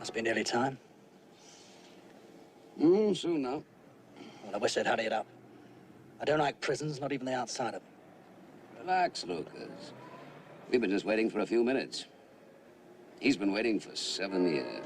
Must be nearly time. Soon now. Well, I wish they'd hurry it up. I don't like prisons, not even the outside of them. Relax, Lucas. We've been just waiting for a few minutes. He's been waiting for 7 years.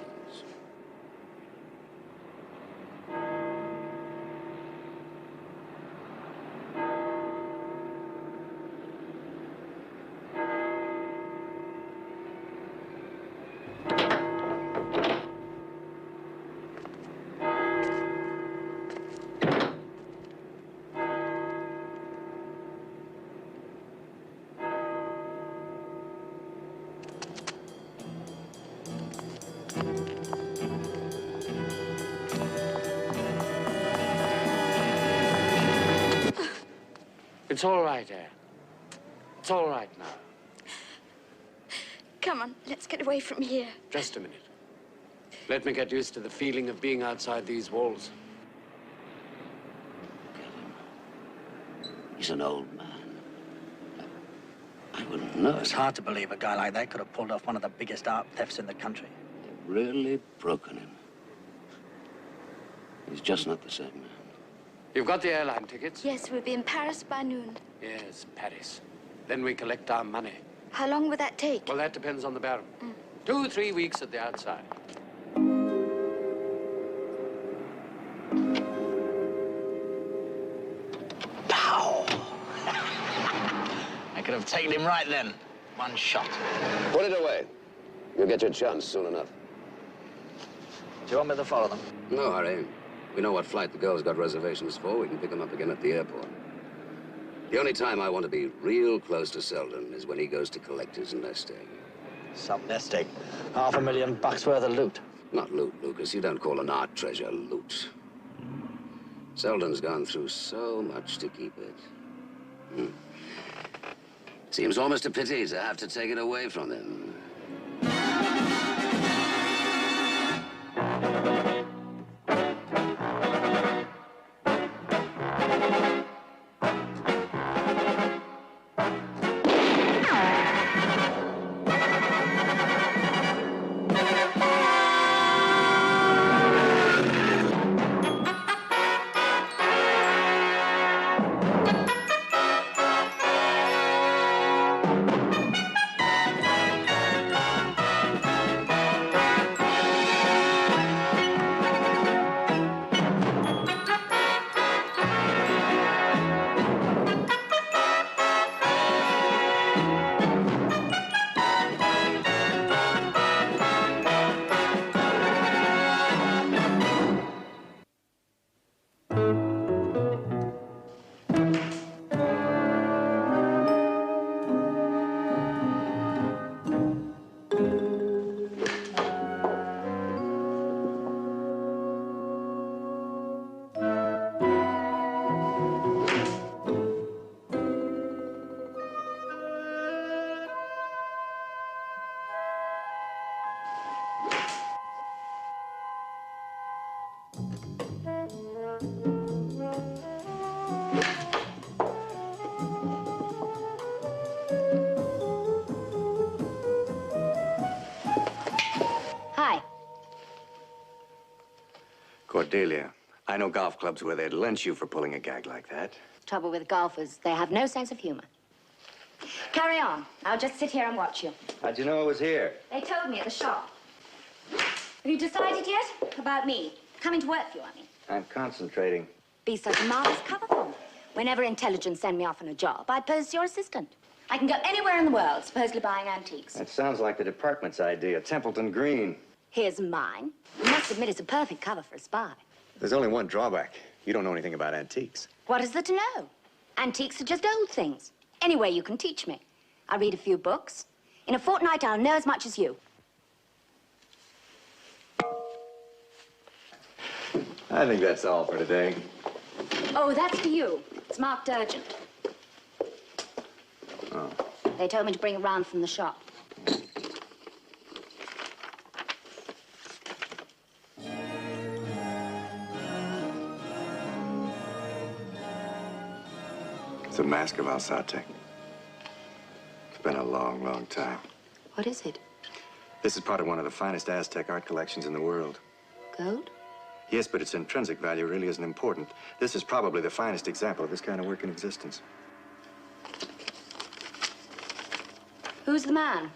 It's all right, Anne. It's all right now. Come on, let's get away from here. Just a minute. Let me get used to the feeling of being outside these walls. He's an old man. I wouldn't know. It's hard to believe a guy like that could have pulled off one of the biggest art thefts in the country. They've really broken him. He's just not the same man. You've got the airline tickets? Yes, we'll be in Paris by noon. Yes, Paris. Then we collect our money. How long will that take? Well, that depends on the Baron. 2 or 3 weeks at the outside. Pow! I could have taken him right then. One shot. Put it away. You'll get your chance soon enough. Do you want me to follow them? No hurry. We know what flight the girls got reservations for. We can pick them up again at the airport. The only time I want to be real close to Seldon is when he goes to collect his nest egg. Some nest egg. $500,000 worth of loot. Not loot, Lucas. You don't call an art treasure loot. Seldon's gone through so much to keep it. Seems almost a pity to have to take it away from him. Cordelia, I know golf clubs where they'd lynch you for pulling a gag like that. Trouble with golfers, they have no sense of humor. Carry on. I'll just sit here and watch you. How'd you know I was here? They told me at the shop. Have you decided yet? About me? Coming to work for you, I mean. I'm concentrating. Be such a marvelous cover for me. Whenever intelligence send me off on a job, I pose as your assistant. I can go anywhere in the world, supposedly buying antiques. That sounds like the department's idea, Templeton Green. Here's mine. You must admit it's a perfect cover for a spy. There's only one drawback. You don't know anything about antiques. What is there to know? Antiques are just old things. Anyway, you can teach me. I read a few books. In a fortnight, I'll know as much as you. I think that's all for today. Oh, that's for you. It's marked urgent. Oh. They told me to bring it round from the shop. It's a mask of Aztec. It's been a long, long time. What is it? This is part of one of the finest Aztec art collections in the world. Gold? Yes, but its intrinsic value really isn't important. This is probably the finest example of this kind of work in existence. Who's the man?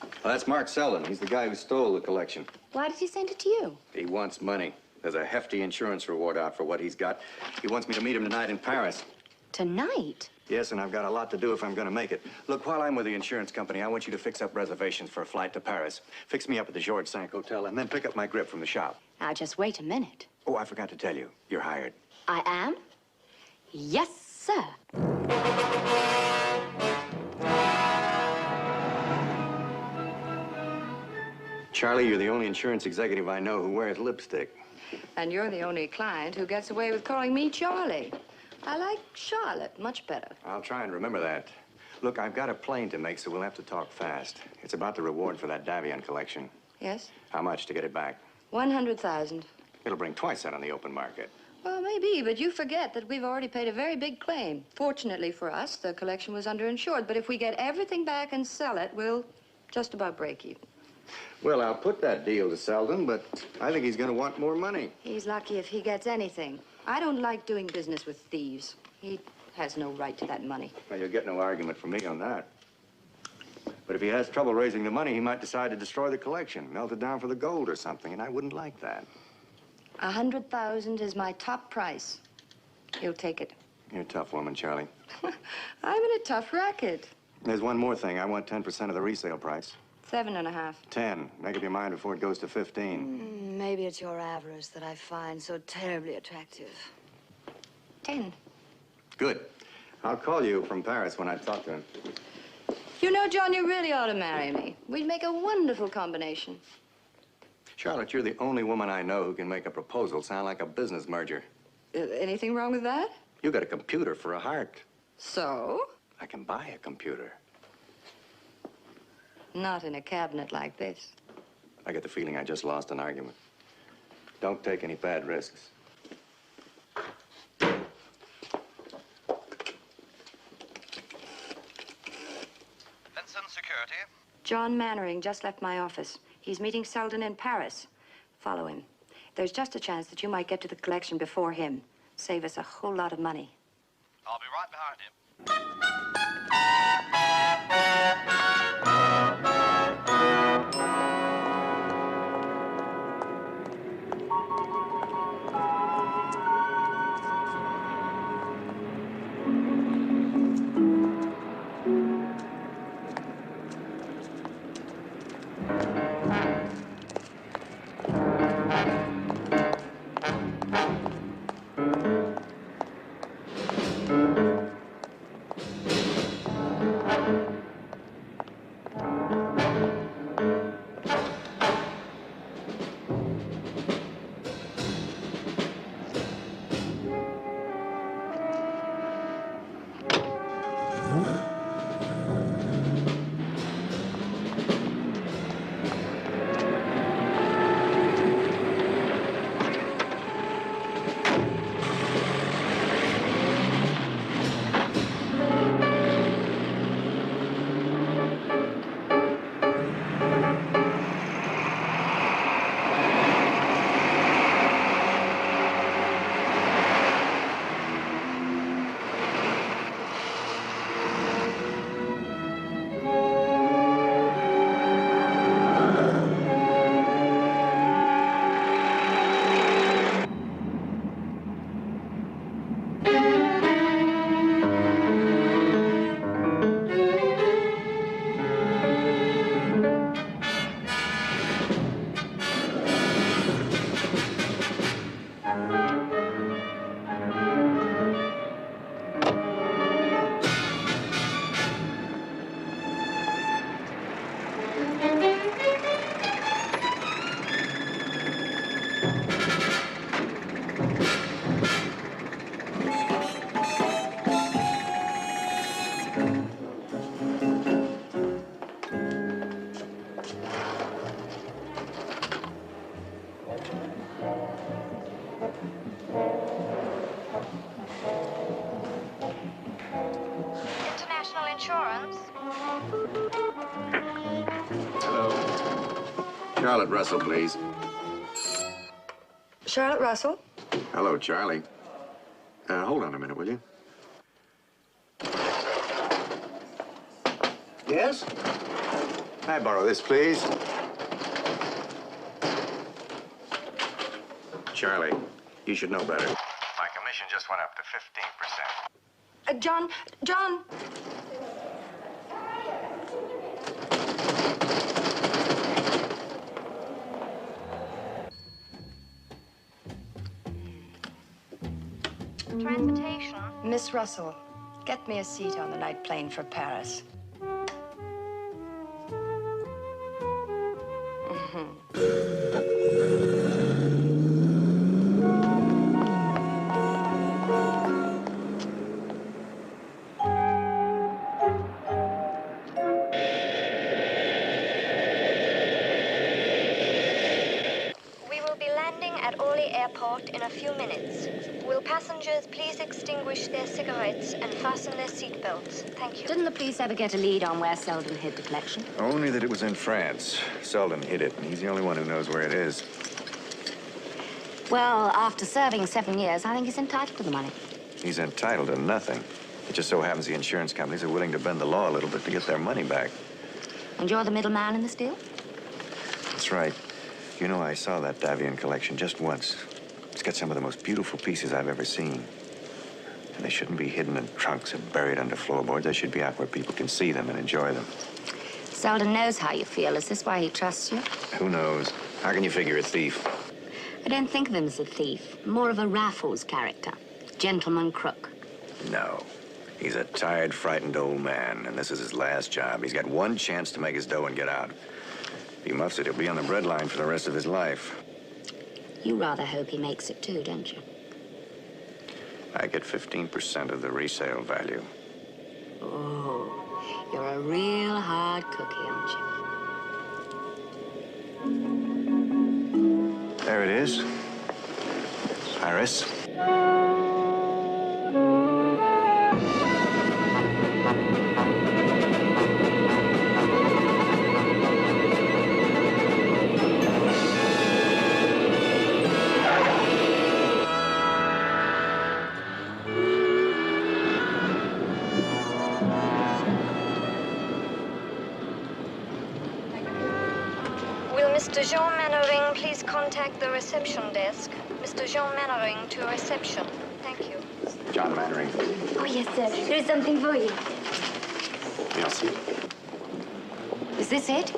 Well, that's Mark Seldon. He's the guy who stole the collection. Why did he send it to you? He wants money. There's a hefty insurance reward out for what he's got. He wants me to meet him tonight in Paris. Tonight? Yes, and I've got a lot to do if I'm going to make it. Look, while I'm with the insurance company, I want you to fix up reservations for a flight to Paris. Fix me up at the Georges V Hotel, and then pick up my grip from the shop. Now, just wait a minute. Oh, I forgot to tell you. You're hired. I am? Yes, sir. Charlie, you're the only insurance executive I know who wears lipstick. And you're the only client who gets away with calling me Charlie. I like Charlotte much better. I'll try and remember that. Look, I've got a plane to make, so we'll have to talk fast. It's about the reward for that Davion collection. Yes? How much to get it back? 100,000. It'll bring twice that on the open market. Well, maybe, but you forget that we've already paid a very big claim. Fortunately for us, the collection was underinsured, but if we get everything back and sell it, we'll just about break even. Well, I'll put that deal to Seldon, but I think he's going to want more money. He's lucky if he gets anything. I don't like doing business with thieves. He has no right to that money. Well, you'll get no argument from me on that. But if he has trouble raising the money, he might decide to destroy the collection, melt it down for the gold or something, and I wouldn't like that. 100,000 is my top price. He'll take it. You're a tough woman, Charlie. I'm in a tough racket. There's one more thing. I want 10% of the resale price. 7.5. 10. Make up your mind before it goes to 15. Maybe it's your avarice that I find so terribly attractive. 10. Good. I'll call you from Paris when I talk to him. You know, John, you really ought to marry me. We'd make a wonderful combination. Charlotte, you're the only woman I know who can make a proposal sound like a business merger. Anything wrong with that? You got a computer for a heart. So? I can buy a computer. Not in a cabinet like this. I get the feeling I just lost an argument. Don't take any bad risks. Vincent Security. John Mannering just left my office. He's meeting Seldon in Paris. Follow him. There's just a chance that you might get to the collection before him. Save us a whole lot of money. I'll be right behind him. International Insurance. Hello. Charlotte Russell, please. Charlotte Russell? Hello, Charlie. Hold on a minute, will you? Yes? Can I borrow this, please? Charlie, you should know better. My commission just went up to 15%. John! Transportation. Miss Russell, get me a seat on the night plane for Paris. We will be landing at Orly Airport in a few minutes. Will passengers please extinguish their cigarettes and fasten their seatbelts? Thank you. Didn't the police ever get a lead on where Seldon hid the collection? Only that it was in France. Seldon hid it, and he's the only one who knows where it is. Well, after serving 7 years, I think he's entitled to the money. He's entitled to nothing. It just so happens the insurance companies are willing to bend the law a little bit to get their money back. And you're the middleman in this deal? That's right. You know, I saw that Davian collection just once. It's got some of the most beautiful pieces I've ever seen. And they shouldn't be hidden in trunks and buried under floorboards. They should be out where people can see them and enjoy them. Seldon knows how you feel. Is this why he trusts you? Who knows? How can you figure a thief? I don't think of him as a thief. More of a Raffles character. Gentleman crook. No. He's a tired, frightened old man, and this is his last job. He's got one chance to make his dough and get out. If he muffs it, he'll be on the breadline for the rest of his life. You rather hope he makes it too, don't you? I get 15% of the resale value. Oh, you're a real hard cookie, aren't you? There it is. Paris. Will Mr. Jean Mannering please contact the reception desk? Mr. Jean Mannering to reception. Thank you. John Mannering. Oh, yes, sir. There is something for you. Merci. Is this it?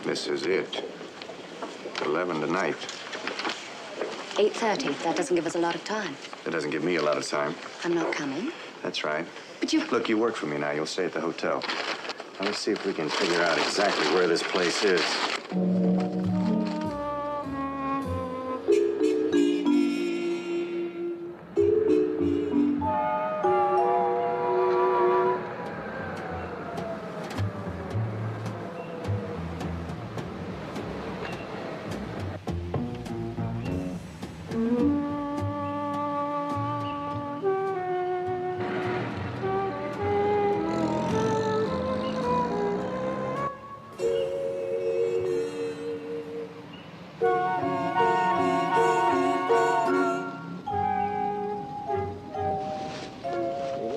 This is it. 11 tonight. 8:30. That doesn't give us a lot of time. That doesn't give me a lot of time. I'm not coming. That's right. But you... Look, you work for me now. You'll stay at the hotel. Now, let's see if we can figure out exactly where this place is.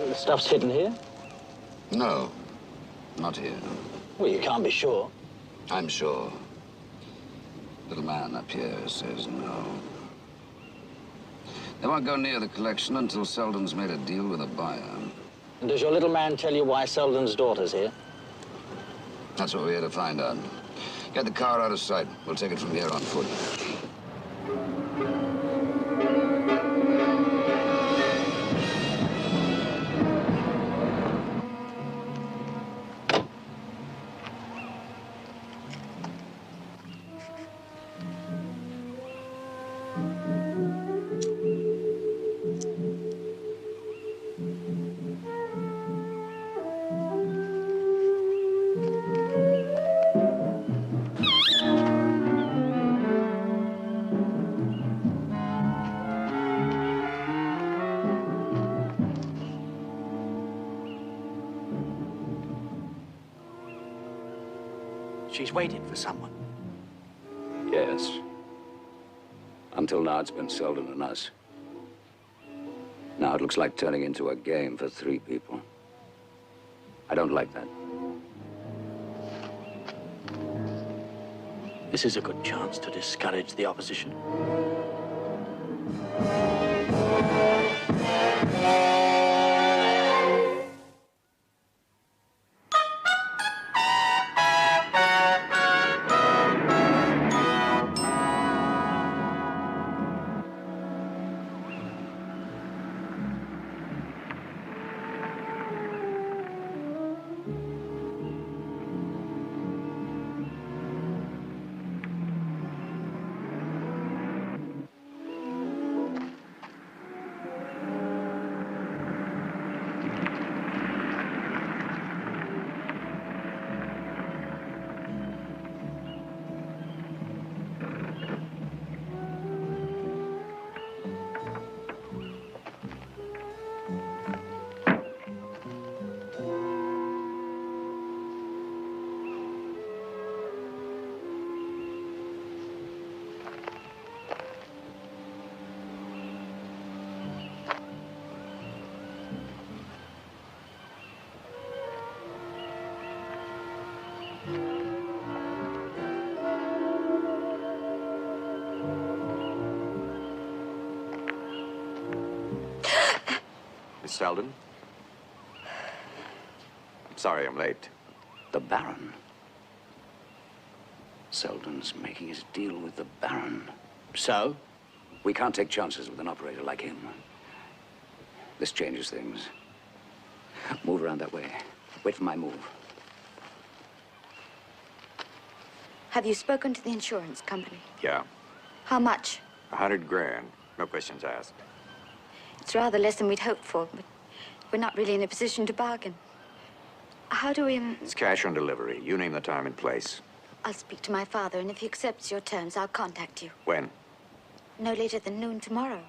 The stuff's hidden here? No, not here. Well, you can't be sure. I'm sure. Little man up here says no. They won't go near the collection until Seldon's made a deal with a buyer. And does your little man tell you why Seldon's daughter's here? That's what we're here to find out. Get the car out of sight. We'll take it from here on foot. She's waiting for someone. Yes. Until now, it's been Seldon and us. Now it looks like turning into a game for 3 people. I don't like that. This is a good chance to discourage the opposition. Miss Seldon? I'm sorry I'm late. The Baron. Seldon's making his deal with the Baron. So? We can't take chances with an operator like him. This changes things. Move around that way. Wait for my move. Have you spoken to the insurance company? Yeah. How much? 100 grand. No questions asked. It's rather less than we'd hoped for, but we're not really in a position to bargain. How do we... It's cash on delivery. You name the time and place. I'll speak to my father, and if he accepts your terms, I'll contact you. When? No later than noon tomorrow.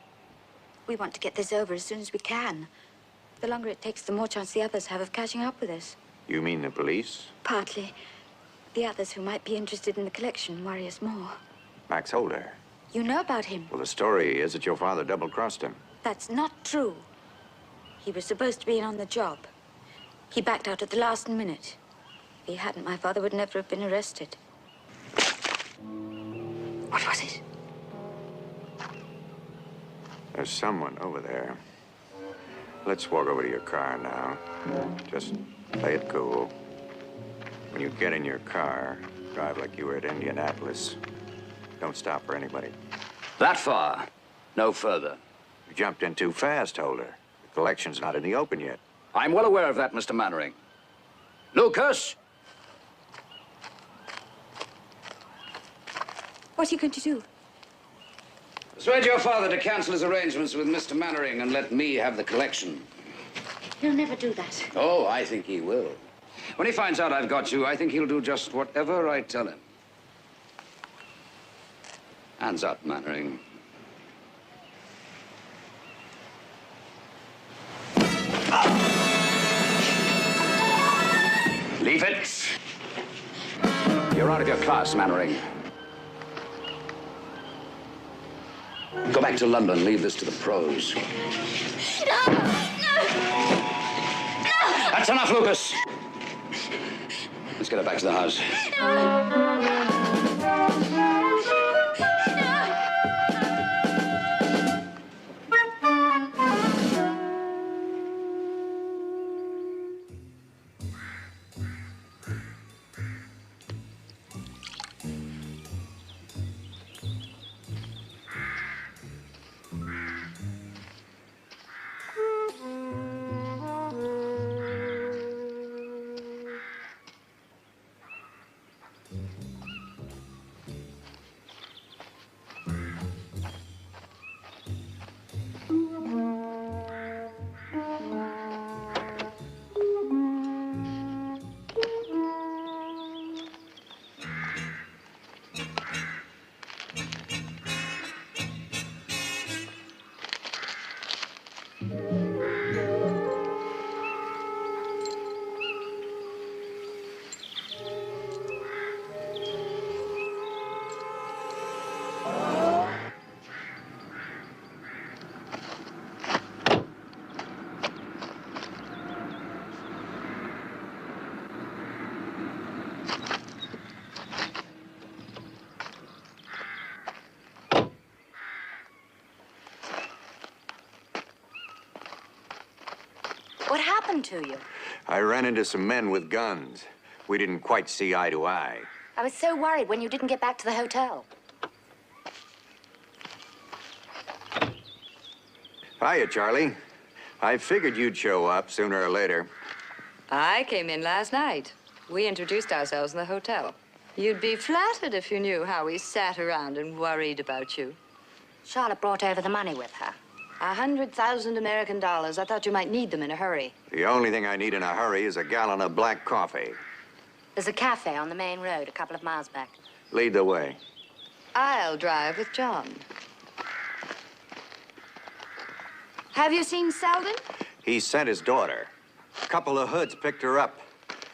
We want to get this over as soon as we can. The longer it takes, the more chance the others have of catching up with us. You mean the police? Partly. The others who might be interested in the collection worry us more. Max Holder. You know about him. Well, the story is that your father double-crossed him. That's not true. He was supposed to be in on the job. He backed out at the last minute. If he hadn't, my father would never have been arrested. What was it? There's someone over there. Let's walk over to your car now. Just play it cool. When you get in your car, drive like you were at Indianapolis. Don't stop for anybody. That far. No further. You jumped in too fast, Holder. The collection's not in the open yet. I'm well aware of that, Mr. Mannering. Lucas! What are you going to do? Persuade your father to cancel his arrangements with Mr. Mannering and let me have the collection. He'll never do that. Oh, I think he will. When he finds out I've got you, I think he'll do just whatever I tell him. Hands up, Mannering. Leave it. You're out of your class, Mannering. Go back to London. Leave this to the pros. No! No! That's enough, Lucas. Let's get her back to the house. What happened to you? I ran into some men with guns. We didn't quite see eye to eye. I was so worried when you didn't get back to the hotel. Hiya, Charlie. I figured you'd show up sooner or later. I came in last night. We introduced ourselves in the hotel. You'd be flattered if you knew how we sat around and worried about you. Charlotte brought over the money with her. 100,000 American dollars. I thought you might need them in a hurry. The only thing I need in a hurry is a gallon of black coffee. There's a cafe on the main road a couple of miles back. Lead the way. I'll drive with John. Have you seen Seldon? He sent his daughter. A couple of hoods picked her up.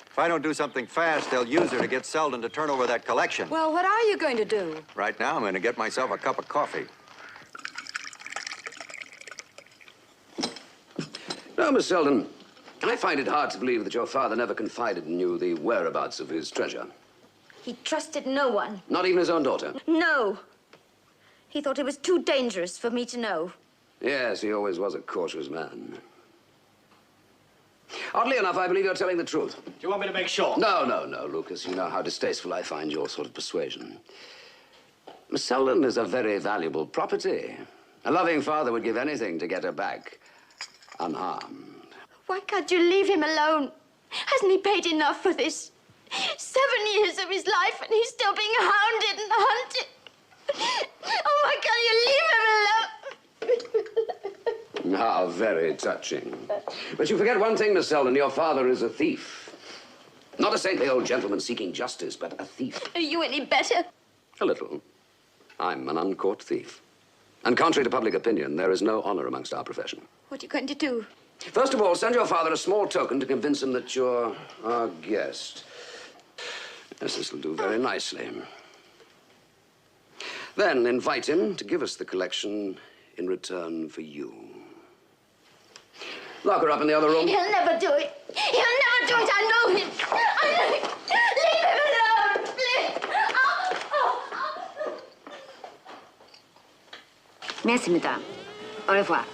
If I don't do something fast, they'll use her to get Seldon to turn over that collection. Well, what are you going to do? Right now, I'm going to get myself a cup of coffee. Now, Miss Seldon, I find it hard to believe that your father never confided in you the whereabouts of his treasure. He trusted no one. Not even his own daughter? No. He thought it was too dangerous for me to know. Yes, he always was a cautious man. Oddly enough, I believe you're telling the truth. Do you want me to make sure? No, Lucas. You know how distasteful I find your sort of persuasion. Miss Seldon is a very valuable property. A loving father would give anything to get her back unharmed. Why can't you leave him alone? Hasn't he paid enough for this? 7 years of his life and he's still being hounded and hunted. Oh, why can't you leave him alone? How very touching. But you forget one thing, Miss Seldon. Your father is a thief. Not a saintly old gentleman seeking justice, but a thief. Are you any better? A little. I'm an uncaught thief. And contrary to public opinion, there is no honor amongst our profession. What are you going to do? First of all, send your father a small token to convince him that you're our guest. Yes, this will do very nicely. Then invite him to give us the collection in return for you. Lock her up in the other room. He'll never do it. He'll never do it. I know him. I know him. Leave him alone, please. Merci, madame. Au revoir.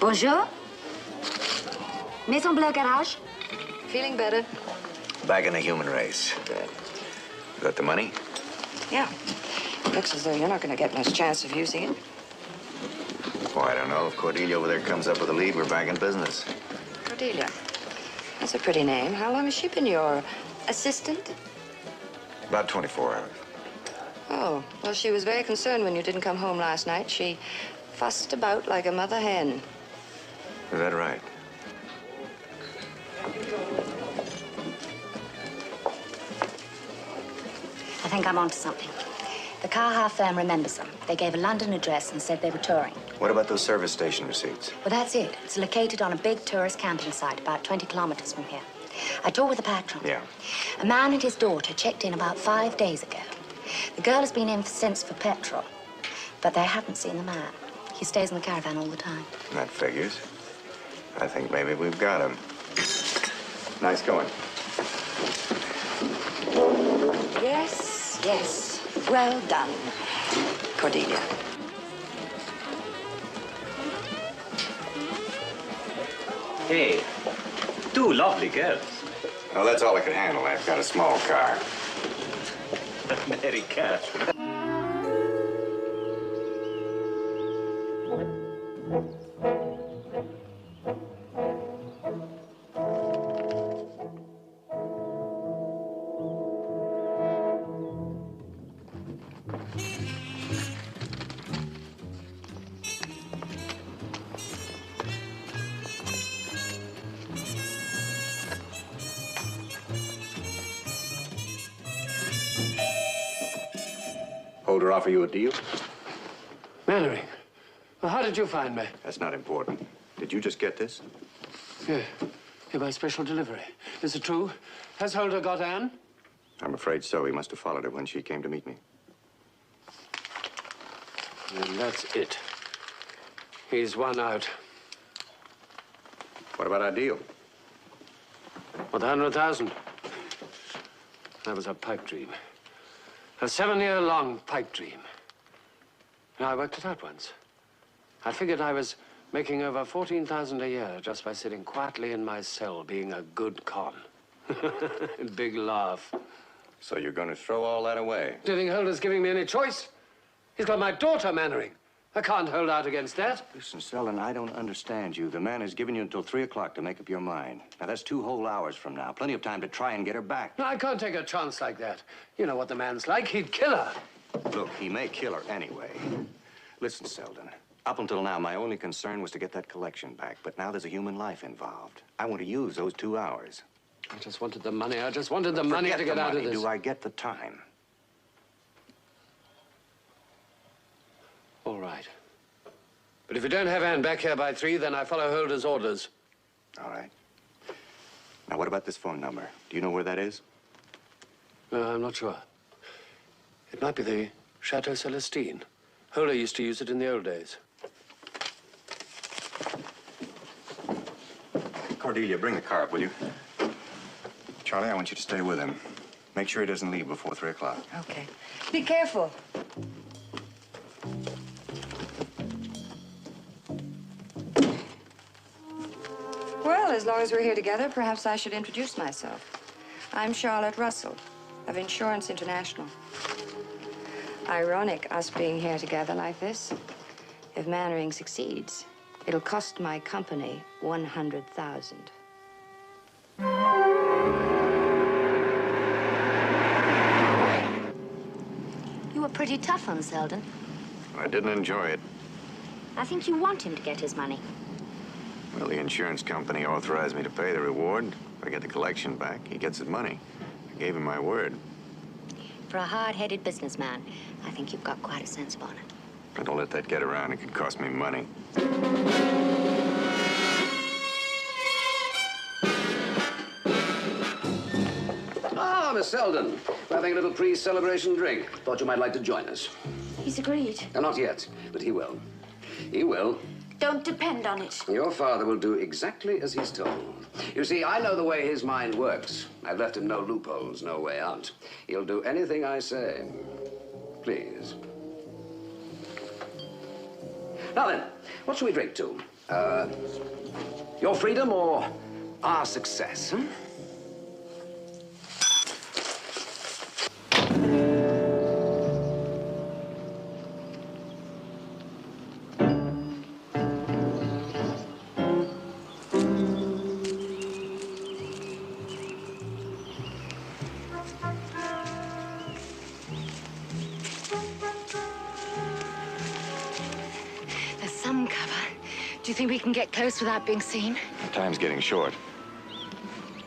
Bonjour. Maison Bleu Garage. Feeling better? Back in the human race. Got the money? Yeah. Looks as though you're not going to get much chance of using it. Oh, I don't know. If Cordelia over there comes up with a lead, we're back in business. Cordelia. That's a pretty name. How long has she been your assistant? About 24 hours. Oh, well, she was very concerned when you didn't come home last night. She fussed about like a mother hen. Is that right? I think I'm onto something. The Carha firm remembers them. They gave a London address and said they were touring. What about those service station receipts? Well, that's it. It's located on a big tourist camping site about 20 kilometers from here. I talked with the patron. Yeah. A man and his daughter checked in about 5 days ago. The girl has been in since for petrol, but they haven't seen the man. He stays in the caravan all the time. That figures. I think maybe we've got him. Nice going. Yes, yes. Well done, Cordelia. Hey, two lovely girls. Well, that's all I can handle. I've got a small car. Very cash. Holder offer you a deal? Mannering, well, how did you find me? That's not important. Did you just get this? Yeah, by special delivery. Is it true? Has Holder got Anne? I'm afraid so. He must have followed her when she came to meet me. And that's it. He's one out. What about our deal? What, 100,000? That was a pipe dream. A 7-year-long pipe dream. And I worked it out once. I figured I was making over 14,000 a year just by sitting quietly in my cell being a good con. Big laugh. So you're going to throw all that away? Do you think Holder's giving me any choice? He's got my daughter Mannering. I can't hold out against that. Listen, Seldon, I don't understand you. The man has given you until 3 o'clock to make up your mind. Now, that's 2 whole hours from now. Plenty of time to try and get her back. No, I can't take a chance like that. You know what the man's like. He'd kill her. Look, he may kill her anyway. Listen, Seldon, up until now, my only concern was to get that collection back. But now there's a human life involved. I want to use those 2 hours. I just wanted the money. I just wanted the money to get out of this. Do I get the time? All right. But if you don't have Anne back here by 3, then I follow Holder's orders. All right. Now, what about this phone number? Do you know where that is? No, I'm not sure. It might be the Chateau Celestine. Holder used to use it in the old days. Cordelia, bring the car up, will you? Charlie, I want you to stay with him. Make sure he doesn't leave before 3 o'clock. Okay. Be careful. Well, as long as we're here together, perhaps I should introduce myself. I'm Charlotte Russell of Insurance International. Ironic, us being here together like this. If Mannering succeeds, it'll cost my company $100,000. You were pretty tough on Seldon. I didn't enjoy it. I think you want him to get his money. Well, the insurance company authorized me to pay the reward. If I get the collection back, he gets his money. I gave him my word. For a hard-headed businessman, I think you've got quite a sense on it. But don't let that get around. It could cost me money. Ah, Miss Seldon. We're having a little pre-celebration drink. Thought you might like to join us. He's agreed. Not yet, but he will. He will. Don't depend on it. Your father will do exactly as he's told. You see, I know the way his mind works. I've left him no loopholes, no way out. He'll do anything I say. Please. Now then, what shall we drink to? Your freedom or our success, hmm? There's some cover. Do you think we can get close without being seen? The time's getting short.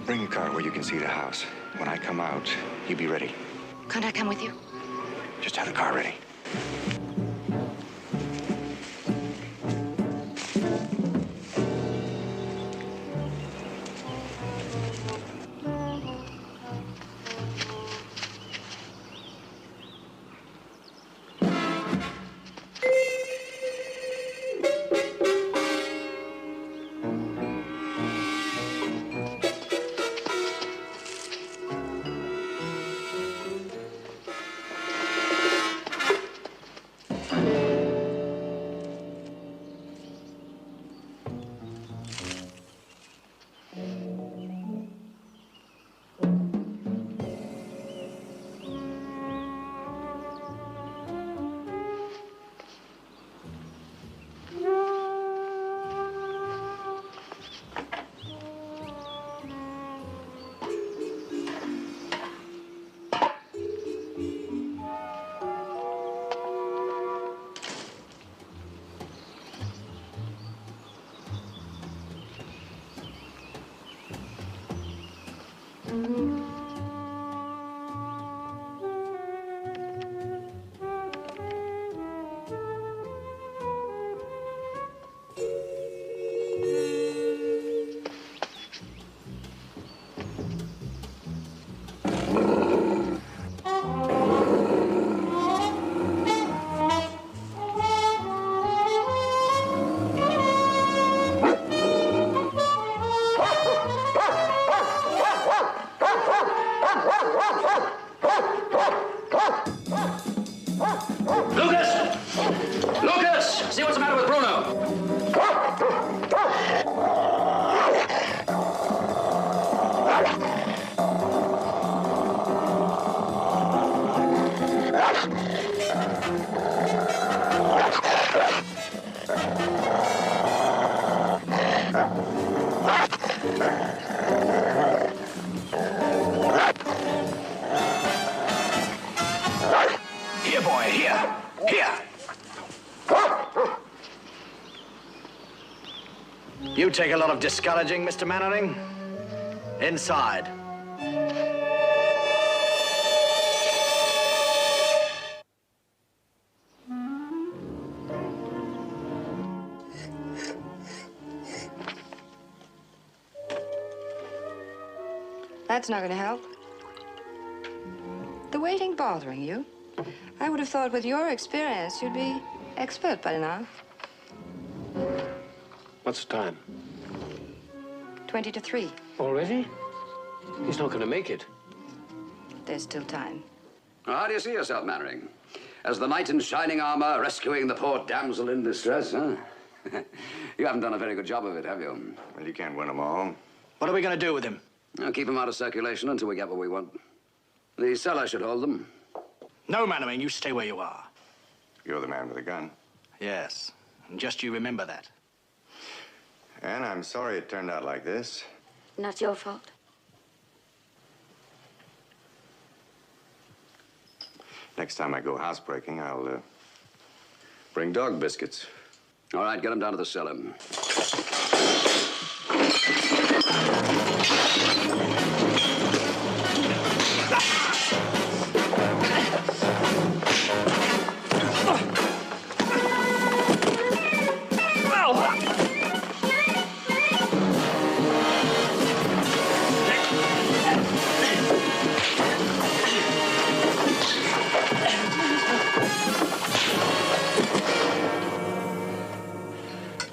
Bring a car where you can see the house. When I come out, you be ready. Can't I come with you? Just have the car ready. Here, boy, here. Here. You take a lot of discouraging, Mr. Mannering. Inside. That's not going to help. The waiting bothering you? I would have thought with your experience, you'd be expert by now. What's the time? 20 to 3. Already? He's not going to make it. There's still time. Well, how do you see yourself, Mannering? As the knight in shining armor, rescuing the poor damsel in distress, huh? You haven't done a very good job of it, have you? Well, you can't win them all. What are we going to do with him? I'll keep him out of circulation until we get what we want. The cellar should hold them. No, Mannering, you stay where you are. You're the man with the gun. Yes, and just you remember that. And I'm sorry it turned out like this. Not your fault. Next time I go housebreaking, I'll bring dog biscuits. All right, get him down to the cellar.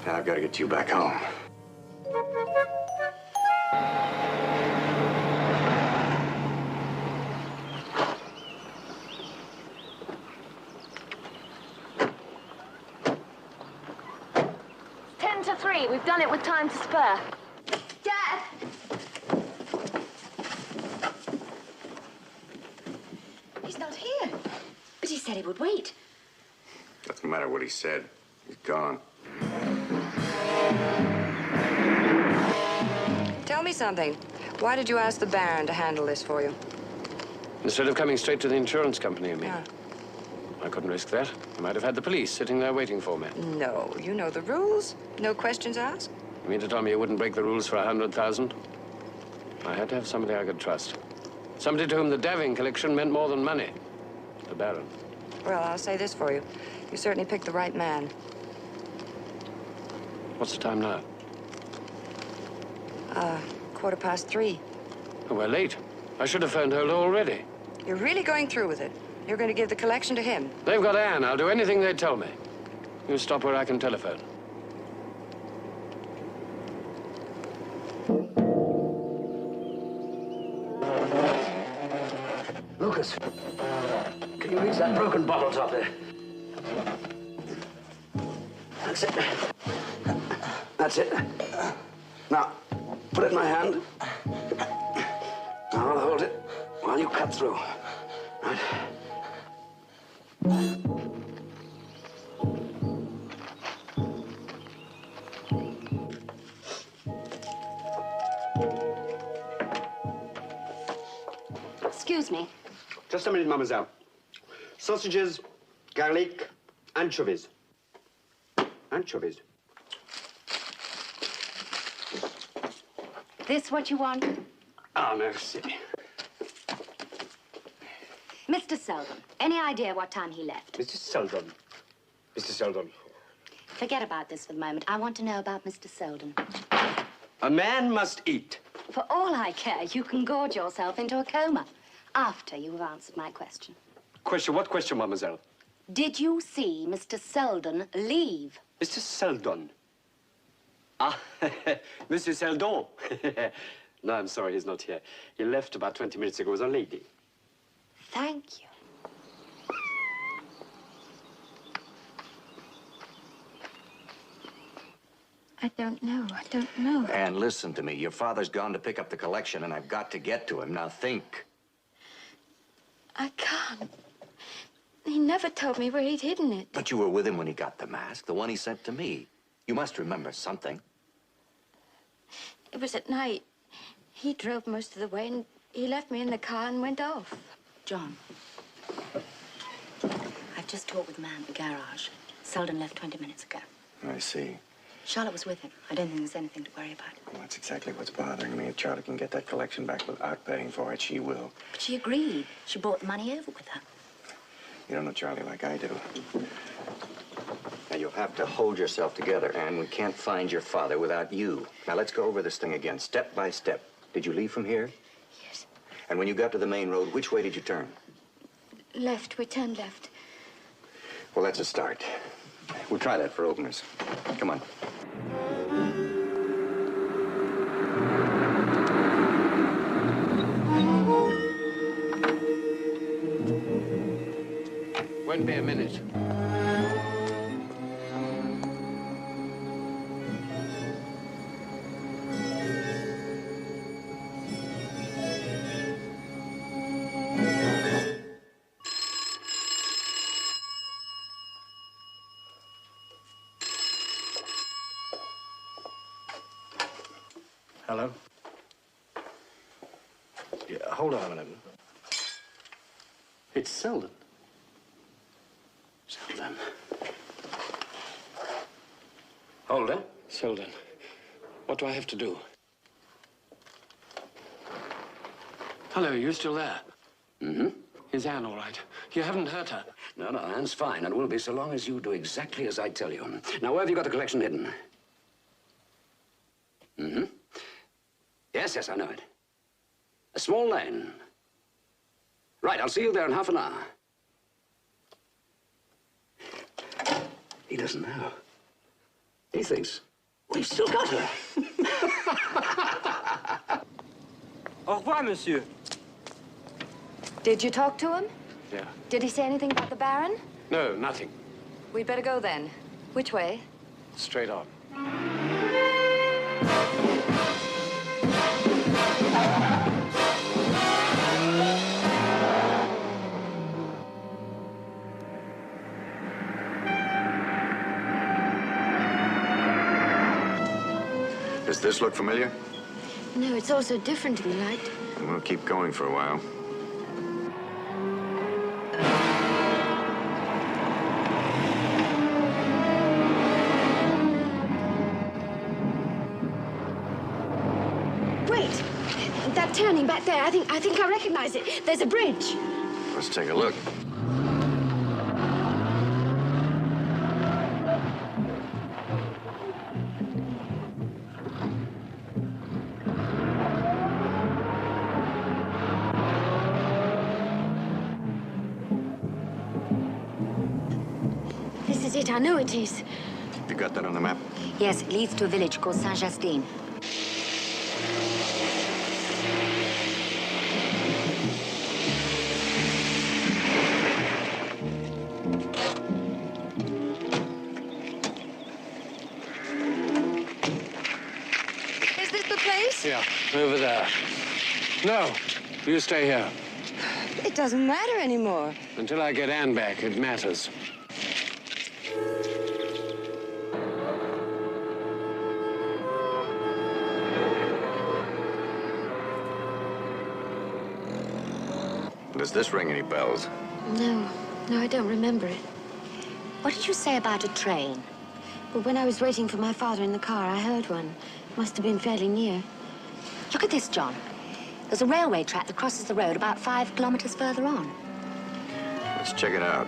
Now I've got to get you back home. Ten to 3. We've done it with time to spare. Dad! He's not here. But he said he would wait. Doesn't matter what he said. He's gone. Tell me something. Why did you ask the Baron to handle this for you? Instead of coming straight to the insurance company, you mean? Yeah. I couldn't risk that. I might have had the police sitting there waiting for me. No, you know the rules. No questions asked. You mean to tell me you wouldn't break the rules for 100,000? I had to have somebody I could trust. Somebody to whom the Daving collection meant more than money. The Baron. Well, I'll say this for you. You certainly picked the right man. What's the time now? 3:15. Oh, we're late. I should have phoned Holder already. You're really going through with it. You're going to give the collection to him. They've got Anne. I'll do anything they tell me. You stop where I can telephone. Lucas, can you reach that broken bottle top there? That's it. That's it. Now, put it in my hand. Now, I'll hold it while you cut through. Right. Excuse me. Just a minute, mademoiselle. Sausages, garlic, anchovies. Anchovies. This what you want? Ah, merci. Mr. Seldon, any idea what time he left? Mr. Seldon. Mr. Seldon. Forget about this for the moment. I want to know about Mr. Seldon. A man must eat. For all I care, you can gorge yourself into a coma after you have answered my question. Question? What question, mademoiselle? Did you see Mr. Seldon leave? Mr. Seldon. Ah, Mr. Seldon. No, I'm sorry, he's not here. He left about 20 minutes ago with a lady. Thank you. I don't know. I don't know. And listen to me. Your father's gone to pick up the collection, and I've got to get to him. Now think. I can't. He never told me where he'd hidden it. But you were with him when he got the mask, the one he sent to me. You must remember something. It was at night. He drove most of the way, and he left me in the car and went off. John, I've just talked with the man at the garage. Seldon left 20 minutes ago. I see. Charlotte was with him. I don't think there's anything to worry about. Well, that's exactly what's bothering me. If Charlotte can get that collection back without paying for it, she will. But she agreed. She brought the money over with her. You don't know Charlie like I do. Now, you'll have to hold yourself together, Anne. We can't find your father without you. Now, let's go over this thing again, step by step. Did you leave from here? Yes. And when you got to the main road, which way did you turn? Left. We turned left. Well, that's a start. We'll try that for openers. Come on. Won't be a minute. Hello? Yeah, hold on a minute. It's Seldon. Seldon. Holder? Seldon, what do I have to do? Hello, you still there? Mm-hmm. Is Anne all right? You haven't hurt her? No, Anne's fine, and will be so long as you do exactly as I tell you. Now, where have you got the collection hidden? Mm-hmm. Yes, I know it. A small lane. Right, I'll see you there in half an hour. He doesn't know. He thinks we've still got her. Au revoir, monsieur. Did you talk to him? Yeah. Did he say anything about the Baron? No, nothing. We'd better go then. Which way? Straight on. Does this look familiar? No, it's all so different in the light. We'll keep going for a while. Wait! That turning back there, I think I recognize it. There's a bridge. Let's take a look. This is it. I know it is. You got that on the map? Yes, it leads to a village called Saint-Justine. Is this the place? Yeah, over there. No, you stay here. It doesn't matter anymore. Until I get Anne back, it matters. Does this ring any bells? No, I don't remember it. What did you say about a train? But when I was waiting for my father in the car, I heard one. Must have been fairly near. Look at this, John. There's a railway track that crosses the road about 5 kilometers further on. Let's check it out.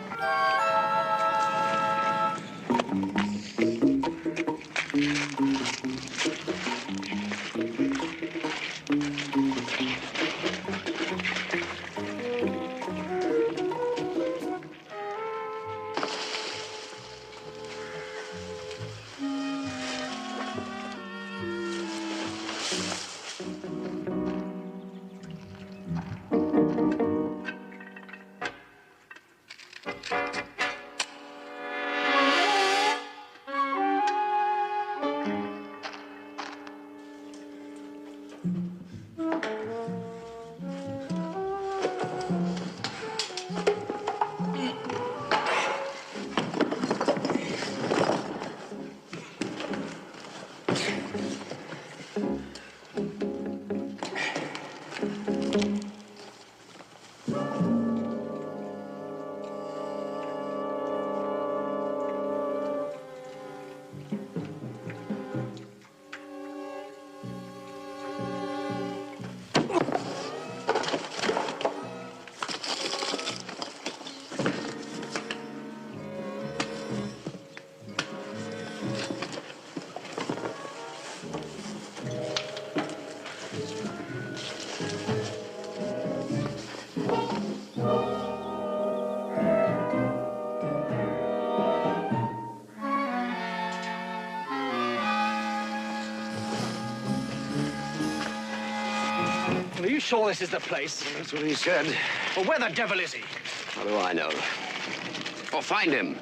Are you sure this is the place? That's what he said. Well, where the devil is he? How do I know? Or find him.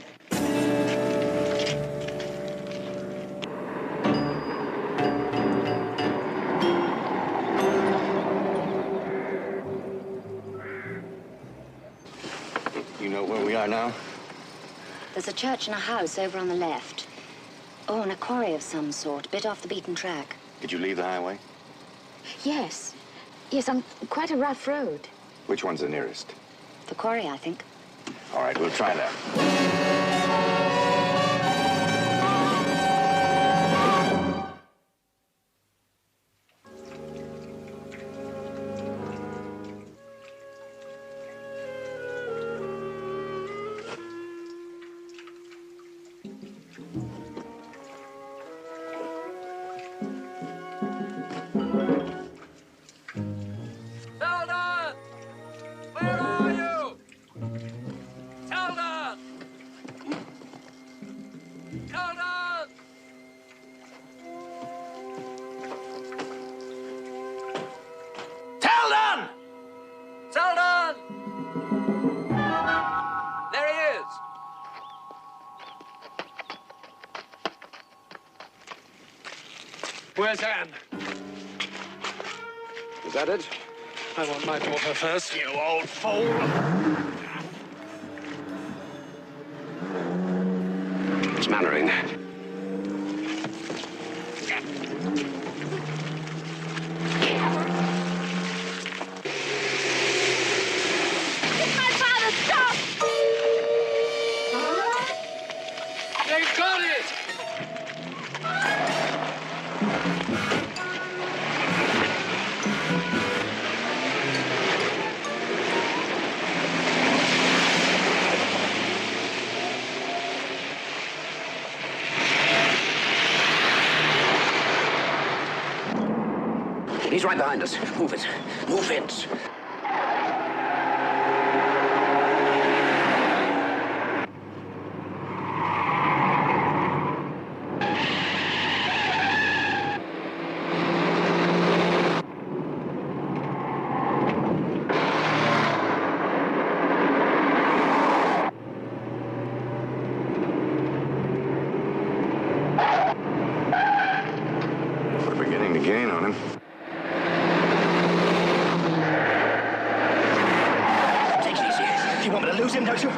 You know where we are now? There's a church and a house over on the left. Oh, and a quarry of some sort, a bit off the beaten track. Did you leave the highway? Yes. Yes, on quite a rough road. Which one's the nearest? The quarry, I think. All right, we'll try that. Seldon! Where are you? Seldon! Seldon! Seldon! Seldon! There he is. Where's Anne? Is that it? I want my daughter first, you old fool. It's Mannering. My father, stop! They've got it! He's right behind us. Move it. Move it. We're beginning to gain on him. Take it easy. You want me to lose him, don't you?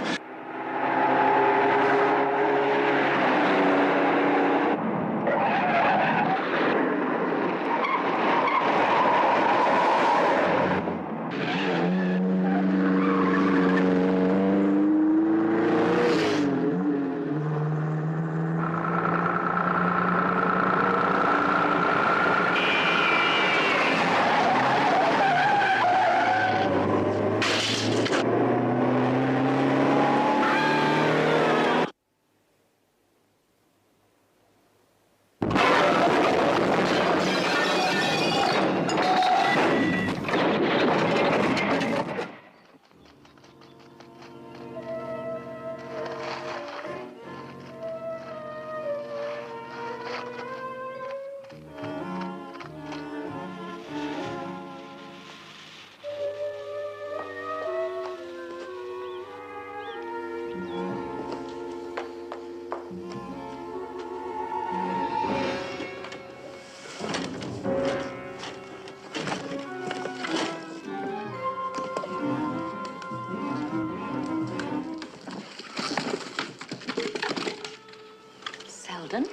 Seldon?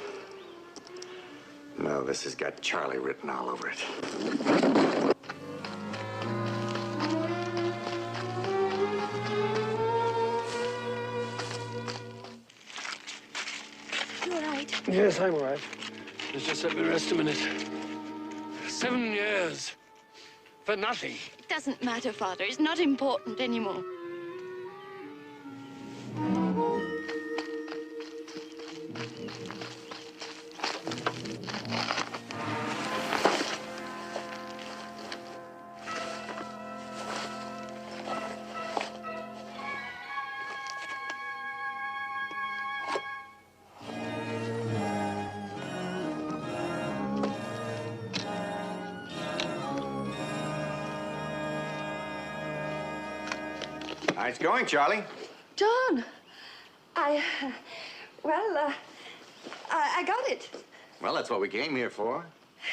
No, this has got Charlie written all over it. You all right? Yes, I'm all right. Let's just let me rest a minute. 7 years. For nothing. It doesn't matter, Father. It's not important anymore. How it's going, Charlie? John, I got it. Well, that's what we came here for.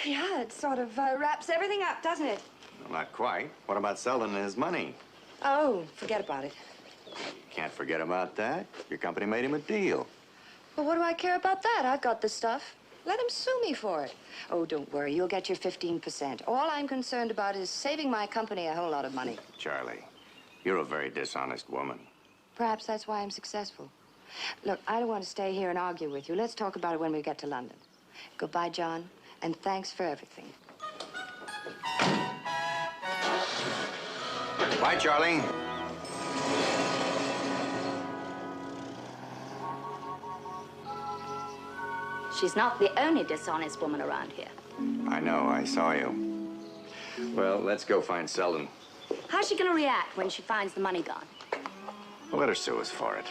Yeah, it sort of wraps everything up, doesn't it? Well, not quite. What about Seldon and his money? Oh, forget about it. Can't forget about that. Your company made him a deal. Well, what do I care about that? I've got the stuff. Let him sue me for it. Oh, don't worry. You'll get your 15%. All I'm concerned about is saving my company a whole lot of money. Charlie, you're a very dishonest woman. Perhaps that's why I'm successful. Look, I don't want to stay here and argue with you. Let's talk about it when we get to London. Goodbye, John, and thanks for everything. Bye, Charlie. She's not the only dishonest woman around here. I know, I saw you. Well, let's go find Seldon. How's she gonna react when she finds the money gone? Well, let her sue us for it.